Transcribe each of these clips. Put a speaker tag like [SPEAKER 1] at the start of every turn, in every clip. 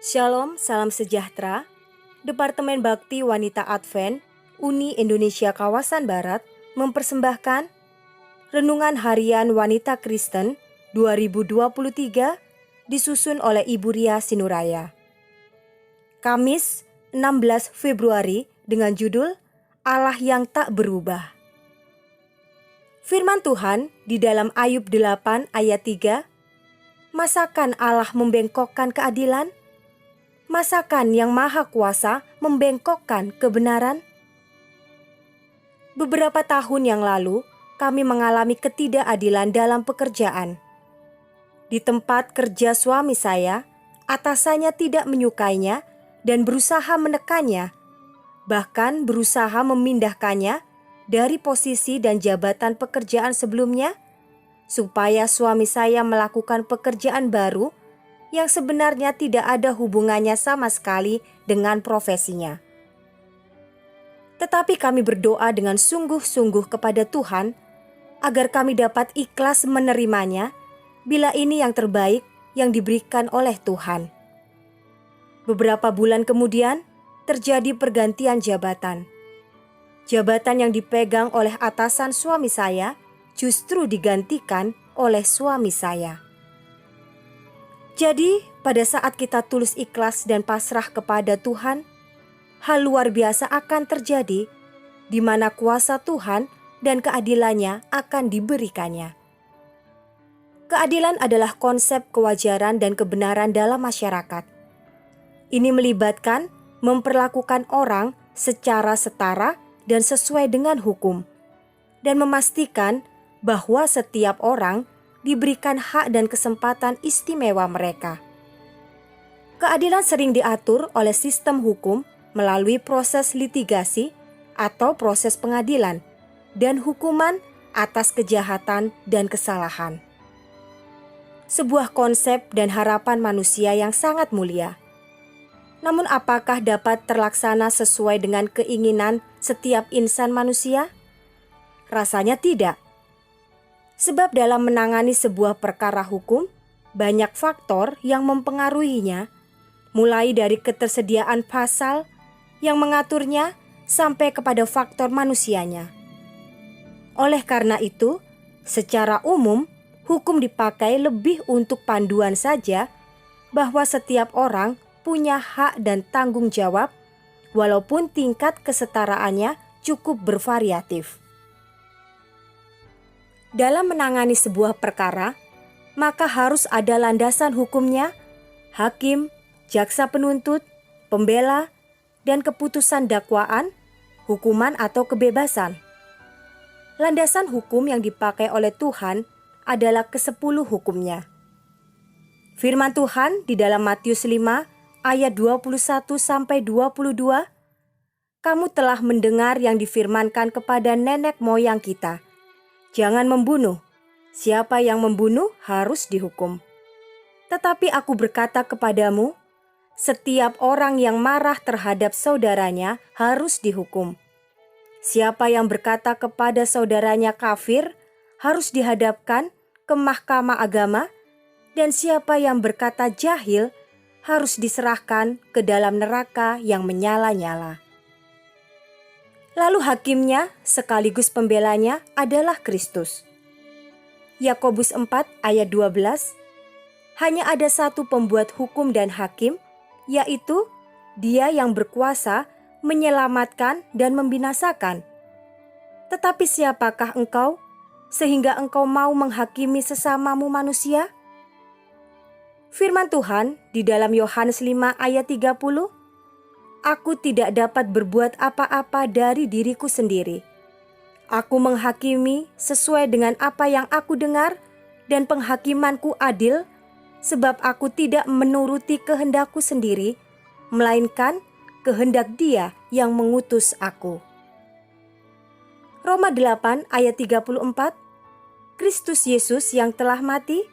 [SPEAKER 1] Shalom, salam sejahtera. Departemen Bakti Wanita Advent, Uni Indonesia Kawasan Barat, mempersembahkan Renungan Harian Wanita Kristen 2023 disusun oleh Ibu Ria Sinuraya. Kamis, 16 Februari dengan judul Allah yang tak berubah. Firman Tuhan di dalam Ayub 8 ayat 3, masakan Allah membengkokkan keadilan? Masakan yang Maha Kuasa membengkokkan kebenaran? Beberapa tahun yang lalu, kami mengalami ketidakadilan dalam pekerjaan. Di tempat kerja suami saya, atasannya tidak menyukainya dan berusaha menekannya, bahkan berusaha memindahkannya dari posisi dan jabatan pekerjaan sebelumnya, supaya suami saya melakukan pekerjaan baru yang sebenarnya tidak ada hubungannya sama sekali dengan profesinya. Tetapi kami berdoa dengan sungguh-sungguh kepada Tuhan agar kami dapat ikhlas menerimanya bila ini yang terbaik yang diberikan oleh Tuhan. Beberapa bulan kemudian terjadi pergantian jabatan. Jabatan yang dipegang oleh atasan suami saya justru digantikan oleh suami saya. Jadi, pada saat kita tulus ikhlas dan pasrah kepada Tuhan, hal luar biasa akan terjadi di mana kuasa Tuhan dan keadilannya akan diberikannya. Keadilan adalah konsep kewajaran dan kebenaran dalam masyarakat. Ini melibatkan memperlakukan orang secara setara dan sesuai dengan hukum, dan memastikan bahwa setiap orang diberikan hak dan kesempatan istimewa mereka. Keadilan sering diatur oleh sistem hukum melalui proses litigasi atau proses pengadilan dan hukuman atas kejahatan dan kesalahan. Sebuah konsep dan harapan manusia yang sangat mulia. Namun apakah dapat terlaksana sesuai dengan keinginan setiap insan manusia? Rasanya tidak. Sebab dalam menangani sebuah perkara hukum, banyak faktor yang mempengaruhinya, mulai dari ketersediaan pasal yang mengaturnya sampai kepada faktor manusianya. Oleh karena itu, secara umum, hukum dipakai lebih untuk panduan saja bahwa setiap orang punya hak dan tanggung jawab, walaupun tingkat kesetaraannya cukup bervariatif. Dalam menangani sebuah perkara, maka harus ada landasan hukumnya, hakim, jaksa penuntut, pembela, dan keputusan dakwaan, hukuman atau kebebasan. Landasan hukum yang dipakai oleh Tuhan adalah ke-10 hukumnya. Firman Tuhan di dalam Matius 5 ayat 21-22, kamu telah mendengar yang difirmankan kepada nenek moyang kita, jangan membunuh. Siapa yang membunuh harus dihukum. Tetapi aku berkata kepadamu, setiap orang yang marah terhadap saudaranya harus dihukum. Siapa yang berkata kepada saudaranya kafir harus dihadapkan ke mahkamah agama, dan siapa yang berkata jahil harus diserahkan ke dalam neraka yang menyala-nyala. Lalu hakimnya sekaligus pembelanya adalah Kristus. Yakobus 4 ayat 12, hanya ada satu pembuat hukum dan hakim, yaitu Dia yang berkuasa menyelamatkan dan membinasakan. Tetapi siapakah engkau, sehingga engkau mau menghakimi sesamamu manusia? Firman Tuhan di dalam Yohanes 5 ayat 30, aku tidak dapat berbuat apa-apa dari diriku sendiri. Aku menghakimi sesuai dengan apa yang aku dengar, dan penghakimanku adil, sebab aku tidak menuruti kehendakku sendiri, melainkan kehendak Dia yang mengutus aku. Roma 8 ayat 34, Kristus Yesus yang telah mati,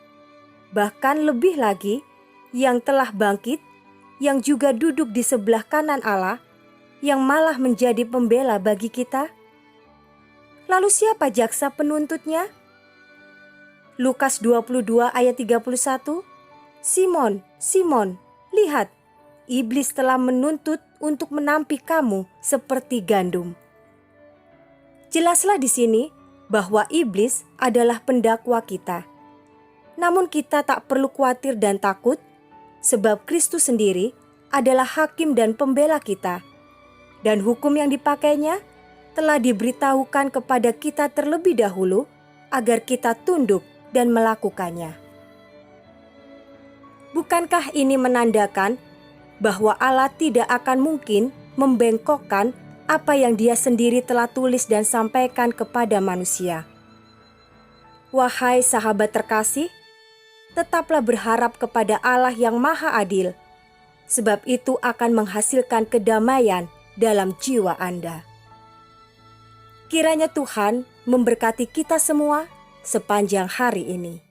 [SPEAKER 1] bahkan lebih lagi yang telah bangkit, yang juga duduk di sebelah kanan Allah, yang malah menjadi pembela bagi kita. Lalu siapa jaksa penuntutnya? Lukas 22 ayat 31, Simon, Simon, lihat, iblis telah menuntut untuk menampik kamu seperti gandum. Jelaslah di sini bahwa iblis adalah pendakwa kita. Namun kita tak perlu khawatir dan takut, sebab Kristus sendiri adalah hakim dan pembela kita. Dan hukum yang dipakainya telah diberitahukan kepada kita terlebih dahulu agar kita tunduk dan melakukannya. Bukankah ini menandakan bahwa Allah tidak akan mungkin membengkokkan apa yang Dia sendiri telah tulis dan sampaikan kepada manusia? Wahai sahabat terkasih, tetaplah berharap kepada Allah yang Maha Adil, sebab itu akan menghasilkan kedamaian dalam jiwa Anda. Kiranya Tuhan memberkati kita semua sepanjang hari ini.